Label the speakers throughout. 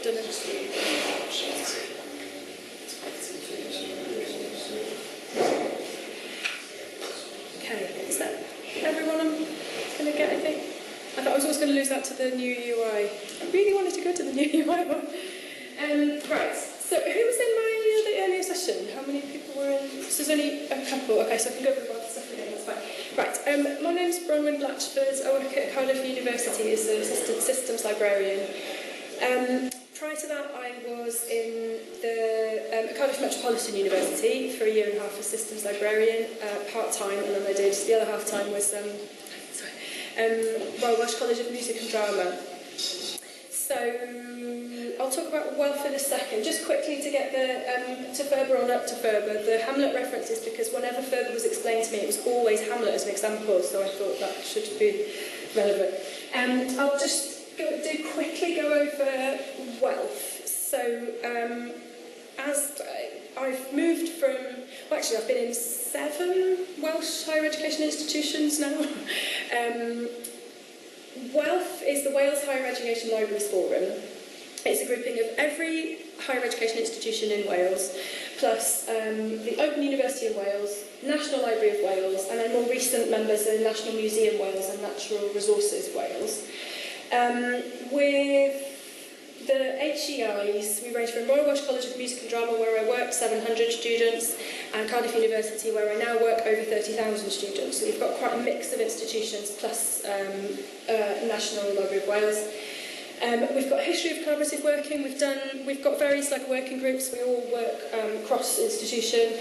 Speaker 1: Okay, is that everyone I'm going to get, I think? I thought I was always going to lose that to the new UI. I really wanted to go to the new UI one. Right, so who was in the earlier session? How many people were in? So there's only a couple. Okay, so I can go over the stuff again, that's fine. Right, my name's Bronwen, Blatchford. I work at Cardiff University as an assistant systems librarian. Prior to that, I was in the Cardiff Metropolitan University for 1.5 years as systems librarian, part-time, and then I did the other half-time was Royal Welsh College of Music and Drama. So I'll talk about wealth in a second. Just quickly to get the to FRBR on up to FRBR, the Hamlet references, because whenever FRBR was explained to me, it was always Hamlet as an example, so I thought that should be relevant. I'll just quickly go over wealth. So as I've moved from, well actually I've been in 7 Welsh higher education institutions now. Wealth is the Wales Higher Education Libraries Forum. It's a grouping of every higher education institution in Wales, plus the Open University of Wales, National Library of Wales, and then more recent members are National Museum Wales and Natural Resources Wales. With the HEIs, we range from Royal Welsh College of Music and Drama, where I worked 700 students, and Cardiff University, where I now work over 30,000 students. So we've got quite a mix of institutions, plus National Library of Wales. We've got a history of collaborative working. We've got various working groups. We all work cross institution.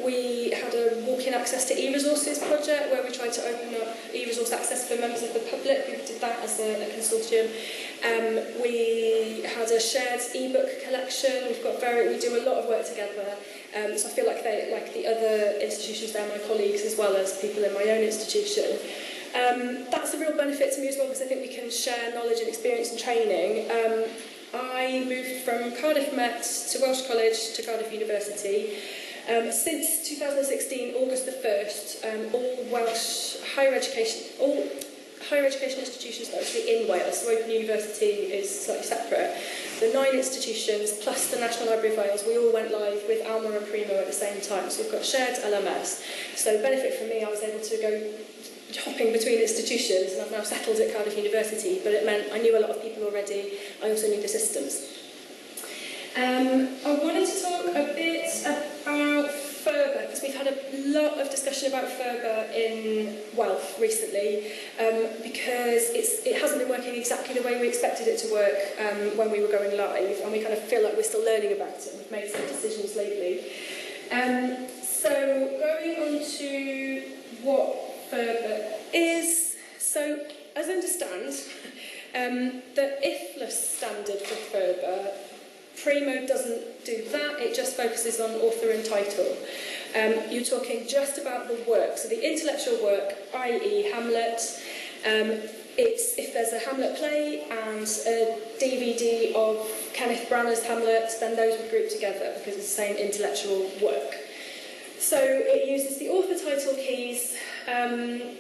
Speaker 1: We had a walk-in access to e-resources project where we tried to open up e-resource access for members of the public. We did that as a consortium. We had a shared e-book collection. We do a lot of work together. So I feel like the other institutions, they're my colleagues as well as people in my own institution. That's a real benefit to me as well, because I think we can share knowledge and experience and training. I moved from Cardiff Met to Welsh College to Cardiff University. Since 2016, August the 1st, all higher education institutions are actually in Wales, so Open University is slightly separate. The 9 institutions plus the National Library of Wales, we all went live with Alma and Primo at the same time, so we've got shared LMS. So benefit for me, I was able to go hopping between institutions, and I've now settled at Cardiff University, but it meant I knew a lot of people already. I also knew the systems. I wanted to talk a bit about FRBR, because we've had a lot of discussion about FRBR in wealth recently, because it hasn't been working exactly the way we expected it to work when we were going live, and we kind of feel like we're still learning about it. We've made some decisions lately. So going on to what FRBR is, so as I understand, the IFLS standard for FRBR, Primo doesn't do that, it just focuses on author and title. You're talking just about the work, so the intellectual work, i.e. Hamlet. If there's a Hamlet play and a DVD of Kenneth Branagh's Hamlet, then those would group together because it's the same intellectual work. So it uses the author title keys and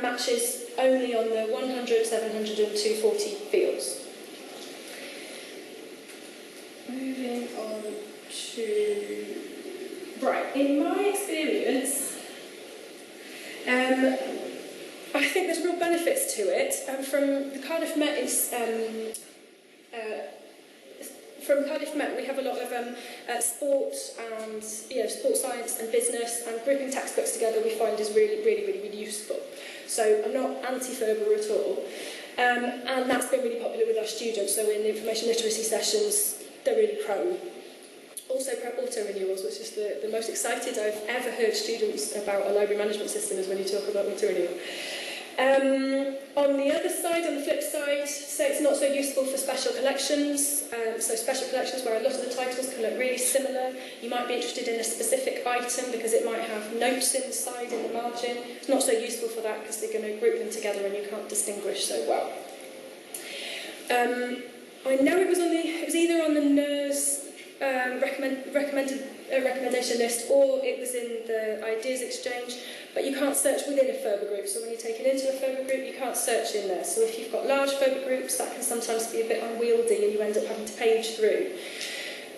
Speaker 1: matches only on the 100, 700 and 240 fields. Moving on to... Right, in my experience, I think there's real benefits to it. From the Cardiff Met From Cardiff Met, we have a lot of sport and sports science and business, and grouping textbooks together we find is really, really, really, really useful. So I'm not anti-FRBR at all, and that's been really popular with our students. So in the information literacy sessions, they're really pro. Also pro auto-renewals, which is the most excited I've ever heard students about a library management system is when you talk about auto-renewal. On the other side, on the flip side, say it's not so useful for special collections. So special collections where a lot of the titles can look really similar. You might be interested in a specific item because it might have notes inside in the margin. It's not so useful for that because they're going to group them together and you can't distinguish so well. I know it was either on the NERS recommendation list or it was in the ideas exchange, but you can't search within a FRBR group. So when you're taken into a FRBR group, you can't search in there. So if you've got large FRBR groups, that can sometimes be a bit unwieldy and you end up having to page through.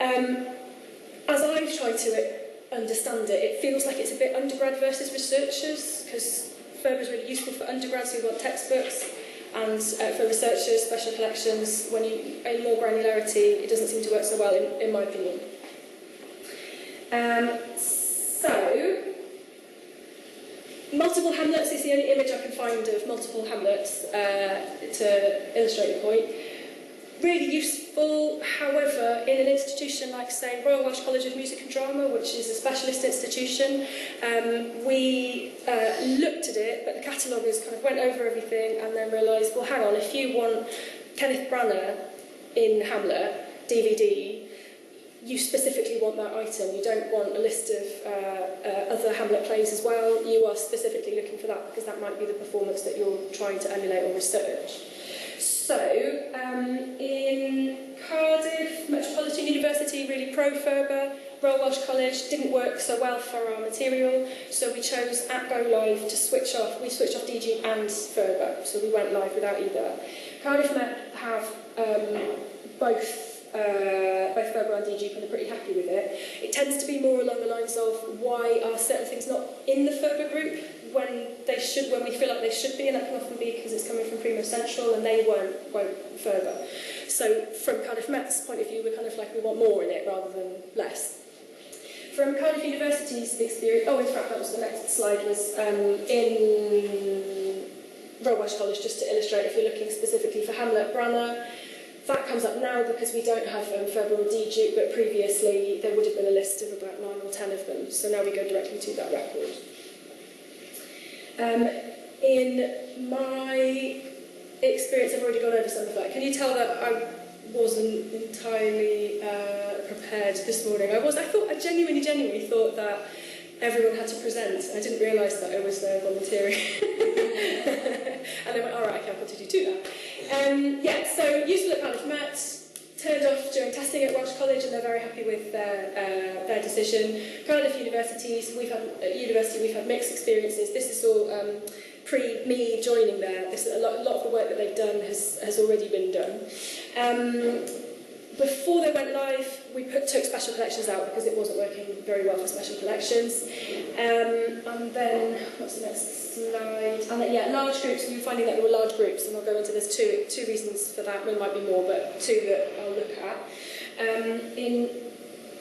Speaker 1: As I've tried to understand it, it feels like it's a bit undergrad versus researchers, because FRBR is really useful for undergrads who want textbooks, and for researchers, special collections, when you aim more granularity, it doesn't seem to work so well, in my opinion. So, multiple hamlets is the only image I can find of multiple hamlets to illustrate the point. Really useful, however, in an institution like, say, Royal Welsh College of Music and Drama, which is a specialist institution, we looked at it, but the cataloguers kind of went over everything and then realised, well, hang on, if you want Kenneth Branagh in Hamlet, DVD, you specifically want that item. You don't want a list of other Hamlet plays as well. You are specifically looking for that because that might be the performance that you're trying to emulate or research. So, in Cardiff, Metropolitan University, really pro-FRBR, Royal Welsh College didn't work so well for our material, so we chose at Go Live to switch off. We switched off DG and FRBR, so we went live without either. Cardiff Met have both FRBR and DG, and are pretty happy with it. It tends to be more along the lines of why are certain things not in the FRBR group when we feel like they should be, and that can often be because it's coming from Primo Central and they won't FRBR. So from Cardiff Met's point of view, we're kind of like we want more in it rather than less. From Cardiff University's experience, in fact that was the next slide, was in Royal Welsh College, just to illustrate if you're looking specifically for Hamlet Branagh. That comes up now because we don't have FRBR or DG, but previously there would have been a list of about 9 or 10 of them, so now we go directly to that record. In my experience, I've already gone over some of that. Can you tell that I wasn't entirely prepared this morning? I genuinely thought that everyone had to present. I didn't realise that I was there volunteering. And they went, all right, okay, I've got to do that. So useful at Cardiff Met, turned off during testing at Welsh College, and they're very happy with their decision. Cardiff Universities, we've had mixed experiences. This is all pre-me joining there. A lot of the work that they've done has already been done. Before they went live, we took special collections out because it wasn't working very well for special collections. And then, what's the next slide? And then, large groups. We were finding that there were large groups, and I'll go into this two reasons for that. There might be more, but two that I'll look at. In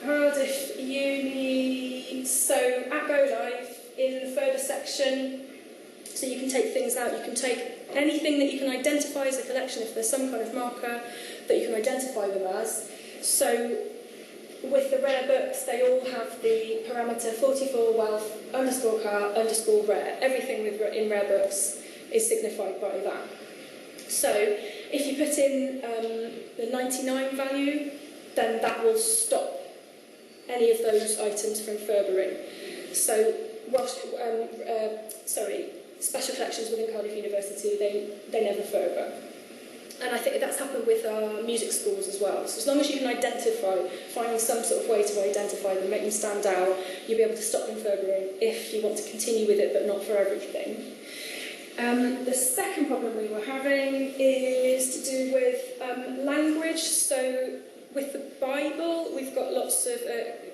Speaker 1: Cardiff Uni, so at Go Live, in the FRBR section, so you can take things out. You can take anything that you can identify as a collection if there's some kind of marker that you can identify them as. So with the rare books, they all have the parameter 44 wealth _car _rare. Everything in rare books is signified by that. So if you put in the 99 value, then that will stop any of those items from FRBRing. So special collections within Cardiff University, they never FRBR. And I think that's happened with our music schools as well. So as long as you can find some sort of way to identify them, make them stand out, you'll be able to stop them FRBRing if you want to continue with it, but not for everything. The second problem we were having is to do with language. So with the Bible, we've got lots of,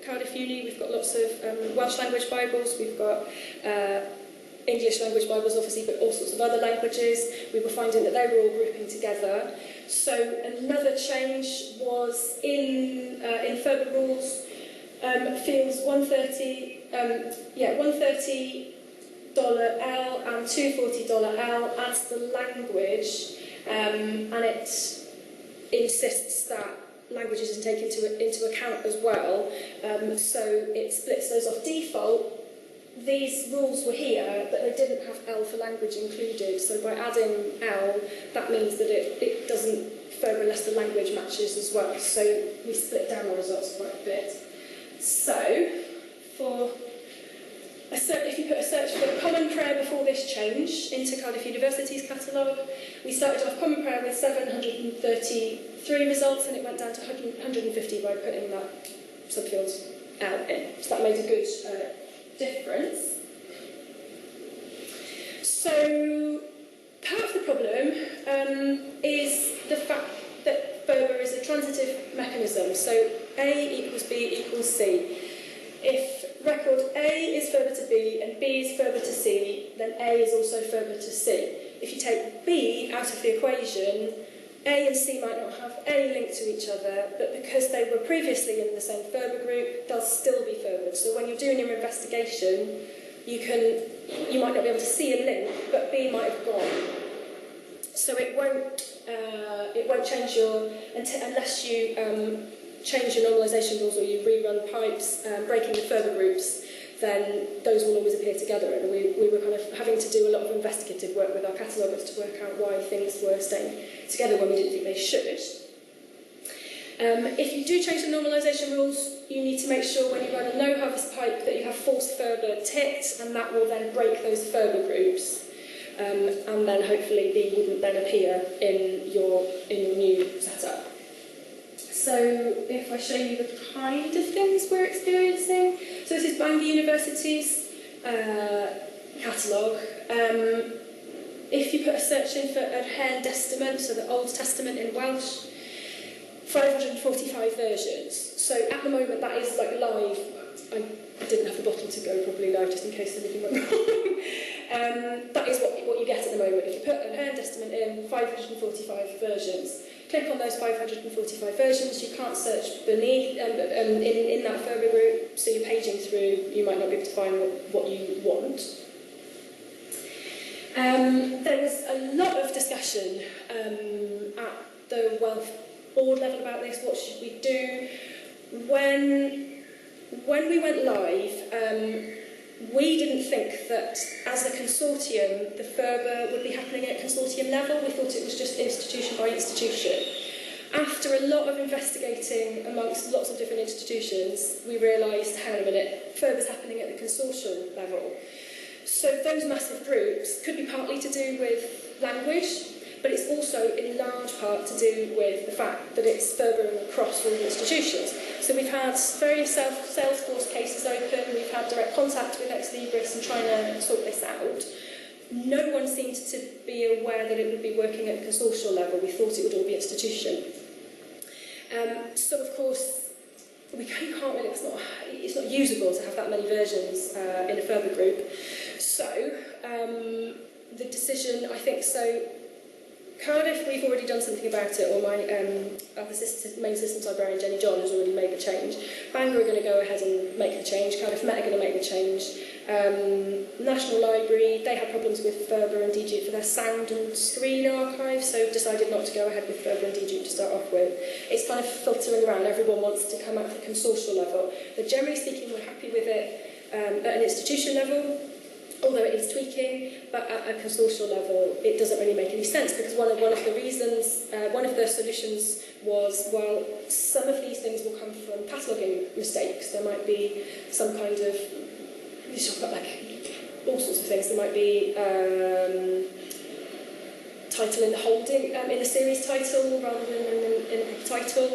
Speaker 1: Cardiff Uni, we've got lots of Welsh language Bibles, we've got English language Bibles, obviously, but all sorts of other languages. We were finding that they were all grouping together. So another change was in FRBR rules, fields $130 L and $240L adds the language, and it insists that language isn't taken into account as well. So it splits those off default. These rules were here, but they didn't have L for language included, so by adding L, that means that it doesn't FRBR unless the language matches as well. So we split down our results quite a bit. So, if you put a search for Common Prayer before this change into Cardiff University's catalogue, we started off Common Prayer with 733 results, and it went down to 150 by putting that subfield L in. So that made a good difference. So part of the problem is the fact that FRBR is a transitive mechanism. So A equals B equals C. If record A is FRBR to B and B is FRBR to C, then A is also FRBR to C. If you take B out of the equation, A and C might not have any link to each other, but because they were previously in the same FRBR group, they'll still be FRBR'd. So when you're doing your investigation, you might not be able to see a link, but B might have gone. So it won't change unless you change your normalisation rules or you rerun pipes, breaking the FRBR groups, then those will always appear together. And we were kind of having to do a lot of investigative work with our cataloguers to work out why things were staying together when we didn't think they should. If you do change the normalisation rules, you need to make sure when you run a no-harvest pipe that you have false FRBR ticked, and that will then break those FRBR groups. And then hopefully B wouldn't then appear in your new setup. So if I show you the kind of things we're experiencing, so this is Bangor University's catalogue. If you put a search in for Yr Hen Testament, so the Old Testament in Welsh, 545 versions. So at the moment that is like live. I didn't have the bottle to go properly live just in case anything went wrong. That is what you get at the moment. If you put Yr Hen Testament in, 545 versions. Click on those 545 versions, you can't search beneath in that FRBR group, so you're paging through, you might not be able to find what you want. There was a lot of discussion at the Wealth Board level about this. What should we do? When we went live, we didn't think that as a consortium the FRBR would be happening at consortium level. We thought it was just institution by institution. After a lot of investigating amongst lots of different institutions, we realised, hang on a minute, FRBR's happening at the consortium level. So those massive groups could be partly to do with language, but it's also in large part to do with the fact that it's FRBR across all the institutions. So we've had various Salesforce cases open, we've had direct contact with Ex Libris and trying to sort this out. No one seemed to be aware that it would be working at a consortial level. We thought it would all be institution. So of course, we can't really, it's not usable to have that many versions in a FRBR group. So the decision, I think, so Cardiff, we've already done something about it, or my main systems librarian, Jenny John, has already made the change. Bangor are going to go ahead and make the change. Cardiff Met are going to make the change. National Library, they had problems with FRBR and DG for their sound and screen archive, so decided not to go ahead with FRBR and DG to start off with. It's kind of filtering around. Everyone wants to come at the consortial level. But generally speaking, we're happy with it at an institution level, although it is tweaking, but at a consortial level, it doesn't really make any sense, because one of the reasons, one of the solutions was, well, some of these things will come from cataloguing mistakes. There might be some kind of, you talk about like all sorts of things. There might be title in the holding, in the series title rather than in the title.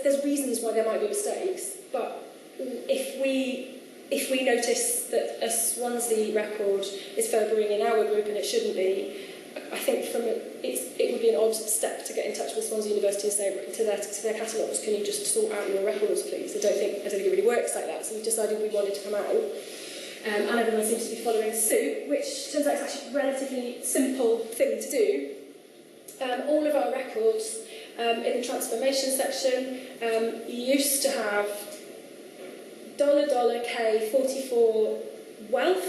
Speaker 1: There's reasons why there might be mistakes, but if we notice that a Swansea record is FRBRing in our group and it shouldn't be, I think it would be an odd step to get in touch with Swansea University and say to their catalogues, can you just sort out your records, please? I don't think it really works like that. So we decided we wanted to come out, and everyone seems to be following suit, which turns out is actually a relatively simple thing to do. All of our records in the transformation section used to have $K44 wealth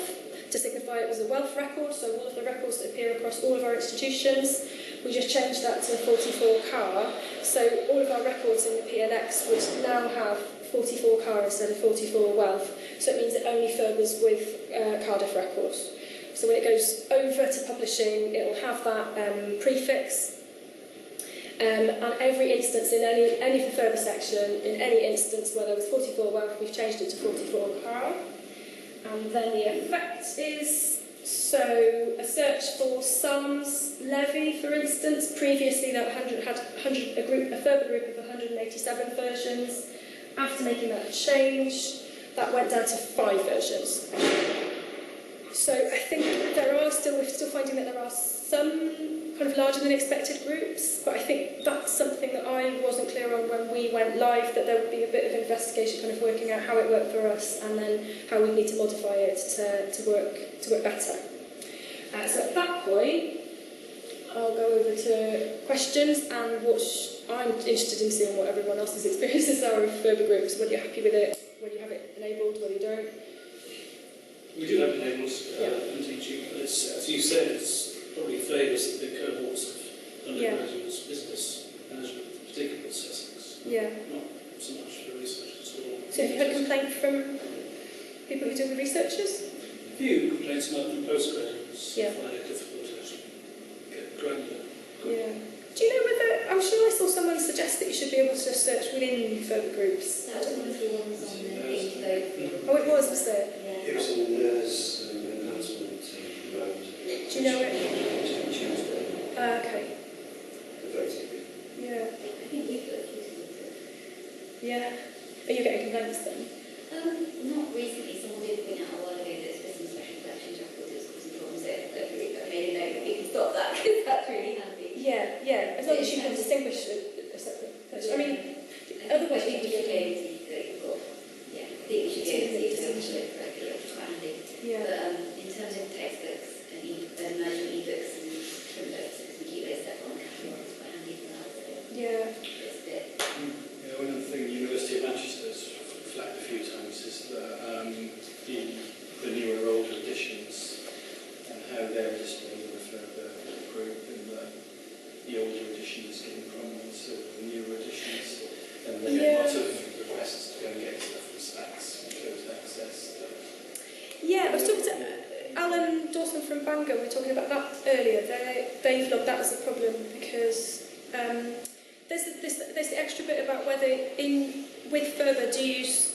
Speaker 1: to signify it was a wealth record, so all of the records that appear across all of our institutions, we just changed that to 44 car. So all of our records in the PNX would now have 44 car instead of 44 wealth. So it means it only FRBRs with Cardiff records. So when it goes over to publishing, it will have that prefix. And every instance in any of the FRBR section, in any instance where there was 44 wealth, we've changed it to 44 car. And then the effect is, so a search for Psalms levy, for instance. Previously that had a FRBR group of 187 versions. After making that change, that went down to 5 versions. So I think there are still we're still finding that there are some kind of larger than expected groups, but I think that's something that I wasn't clear on when we went live, that there would be a bit of investigation kind of working out how it worked for us and then how we need to modify it to work better. So at that point, I'll go over to questions, and what I'm interested in seeing what everyone else's experiences are of further groups, whether you're happy with it, whether you have it enabled, whether you don't.
Speaker 2: We do have it enabled in teaching, but it's, as you said, it's probably favours the big cohorts of undergraduates, business management, particularly at Sussex. Not so much for researchers at all.
Speaker 1: So have you had a complaint from people who do the researchers?
Speaker 2: A few complaints from postgraduates.
Speaker 1: Yeah.
Speaker 2: Find it difficult to actually get granular.
Speaker 1: Yeah. Do you know whether, I'm sure I saw someone suggest that you should be able to search within further groups.
Speaker 3: That was one of the ones on the page though.
Speaker 1: Oh, it was there?
Speaker 3: Yeah.
Speaker 4: It was on there's an announcement around.
Speaker 1: Do you know it?
Speaker 4: Tuesday.
Speaker 1: Okay.
Speaker 4: The voting.
Speaker 1: Yeah.
Speaker 3: I think we've got a few to look at.
Speaker 1: Yeah. Are you getting complaints then?
Speaker 3: Not recently. Someone did point out a while ago that it's some special collections record is causing problems. So I made a note that we can stop that because that's really handy.
Speaker 1: Yeah. As long as you can distinguish a separate. I mean, other
Speaker 3: I think we
Speaker 1: questions.
Speaker 3: should be able to see that you've got. Yeah, I think we should be able to see that look correctly. It's quite handy.
Speaker 1: Yeah.
Speaker 3: But in terms of textbooks and merging e-books and print books, we can keep those separate on catalogue. It's quite handy for that. So
Speaker 1: Yeah.
Speaker 3: it's a bit.
Speaker 2: Yeah, one of the things the University of Manchester has flagged a few times is that the newer older editions and how they're displayed with the group, and the older editions getting prominence over the newer editions, and they get lots of requests to go and get stuff from stacks and closed access.
Speaker 1: Yeah, I was talking to Alan Dawson from Bangor. We were talking about that earlier. They've logged that as a problem because there's the extra bit about whether with further do you use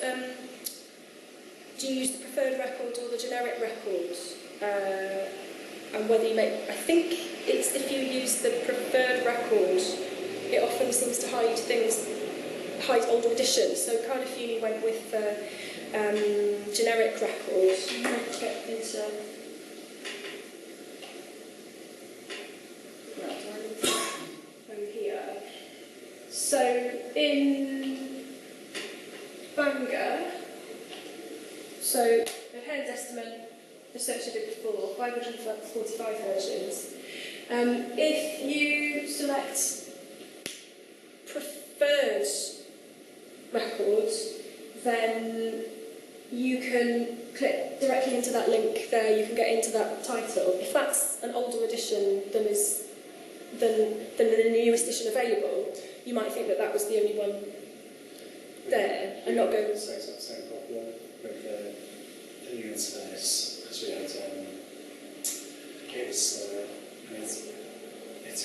Speaker 1: the preferred record or the generic record, and whether you make. I think it's if you use the preferred record, it often seems to hide older editions. So Cardiff Uni went with generic records. I'm going to get into. Over here. So in Bangor, so the Heron's estimate, the search I did before, 545 versions. If you select preferred records, then you can click directly into that link there, you can get into that title. If that's an older edition than the newest edition available, you might think that was the only one there and not go.
Speaker 4: Same problem with the new internet because we had it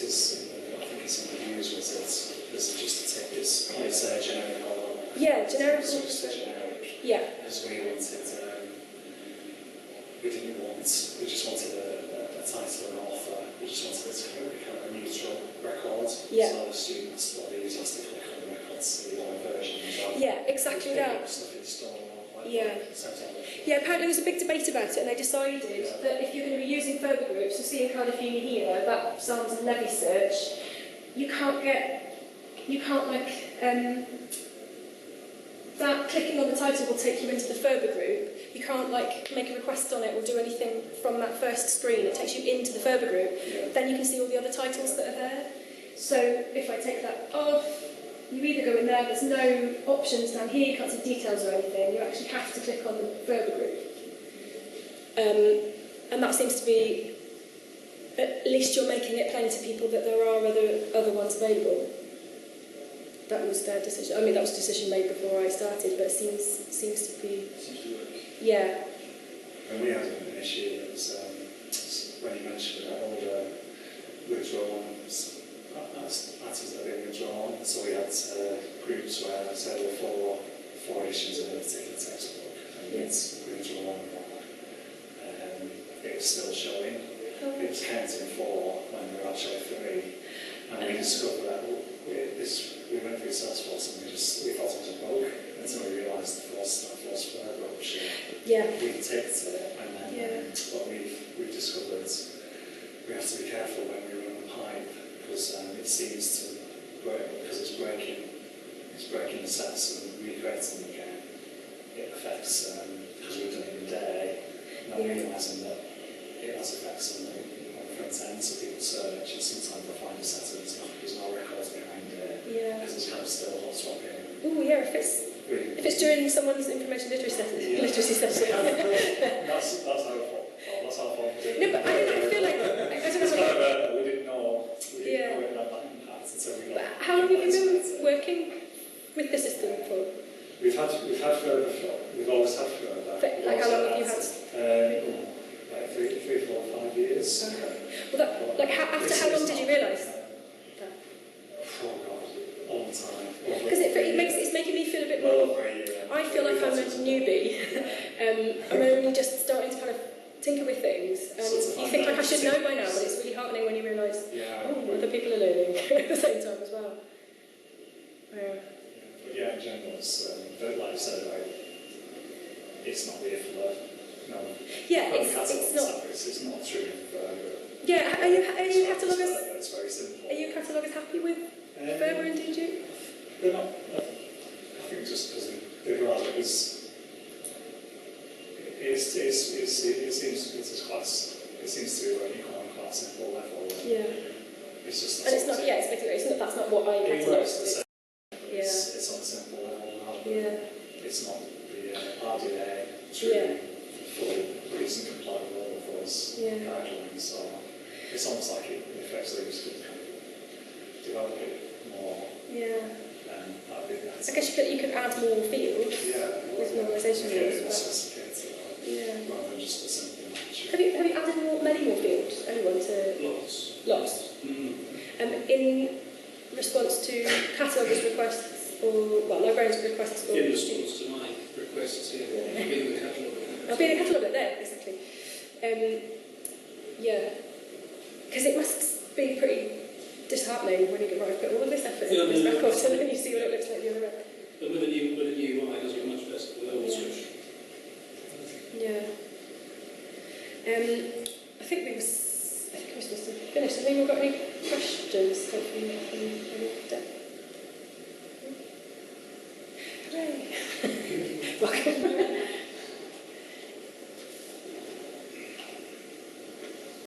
Speaker 4: is I think it's in the news was it just a tip. It's a generic or
Speaker 1: generic.
Speaker 4: It's just a generic.
Speaker 1: Yeah.
Speaker 4: Because we just wanted a title and author. We just wanted it to be kind of a neutral record.
Speaker 1: Yeah.
Speaker 4: So the students or the users to click on the records, see the other version.
Speaker 1: Yeah, exactly that.
Speaker 4: Stuff in store.
Speaker 1: Yeah, apparently there was a big debate about it, and they decided that if you're going to be using further groups, so seeing Cardiff Uni here, that sounds a Levy search, you can't that clicking on the title will take you into the further group. You can't make a request on it or do anything from that first screen. It takes you into the further group.
Speaker 4: Yeah.
Speaker 1: Then you can see all the other titles that are there. So if I take that off, you either go in there, there's no options down here, you can't see details or anything, you actually have to click on the further group. And that seems to be, at least you're making it plain to people that there are other ones available. That was their decision. I mean, that was a decision made before I started, but it seems to be...
Speaker 2: Seems to work.
Speaker 1: Yeah.
Speaker 4: And we had an issue that was, when you mentioned that older withdrawals, matters that have been withdrawn, so we had groups where there were four issues in a particular textbook, and it's withdrawn. It was still showing. It was counting 4 when there were actually 3, and we discovered that we went through Salesforce and we thought it was a bug until we realised the first approach.
Speaker 1: Yeah.
Speaker 4: We ticked it, and then what we've discovered seems to break, because it's breaking the sets and recreating them again. It affects, because we've done it in a day, not realising that it has effects on the front end, so people search, and sometimes they'll find a set and there's no records behind it, because it's kind of still hot swapping.
Speaker 1: Oh yeah, if it's during someone's information literacy session. That's
Speaker 4: our fault. That's our fault.
Speaker 1: No, but I feel like I don't know.
Speaker 4: Kind of we didn't know it had that impact until we got.
Speaker 1: But how long have you been working with the system for?
Speaker 4: We've always had FRBR.
Speaker 1: Like how long have you had?
Speaker 4: Like 3, 4, 5 years.
Speaker 1: Okay. Well, after how long did you realise that?
Speaker 4: Oh God, all the time.
Speaker 1: Because it's making me feel a bit more. I feel like I'm a newbie. I'm only just starting to kind of tinker with things, and you think like I should know by now, but it's really heartening when you realise other people are learning at the same time as well.
Speaker 4: But yeah, in general, it's like you said, it's not there for the
Speaker 1: it's not.
Speaker 4: It's not true.
Speaker 1: Yeah, are you cataloguers?
Speaker 4: It's very simple.
Speaker 1: Are you cataloguers happy with FRBR and DG?
Speaker 4: They're not. I think just because they realised it was. It seems to be working on quite a simple level.
Speaker 1: Yeah.
Speaker 4: It's just.
Speaker 1: And it's not. Yeah, it's basically. It's not. That's not what I catalogue.
Speaker 4: It's on a simple level. It's not the RDA truly fully reason compliant with all of those guidelines. So it's almost like it effectively just kind of develop it more.
Speaker 1: I guess you could add more fields with normalisation rules.
Speaker 4: Rather than just a simple match.
Speaker 1: Have you added many more fields? Anyone to lots? In response to cataloguers' requests or librarians' requests or
Speaker 2: in response to my requests here, I'll be in the catalogue.
Speaker 1: I'll be in a catalogue there, exactly. Because it must be pretty disheartening when you get put all of this effort into this record and then you see what it looks like the other end.
Speaker 2: But with a new UI, it does look much better with the old switch.
Speaker 1: I think we're supposed to finish. Have anyone got any questions? Hopefully.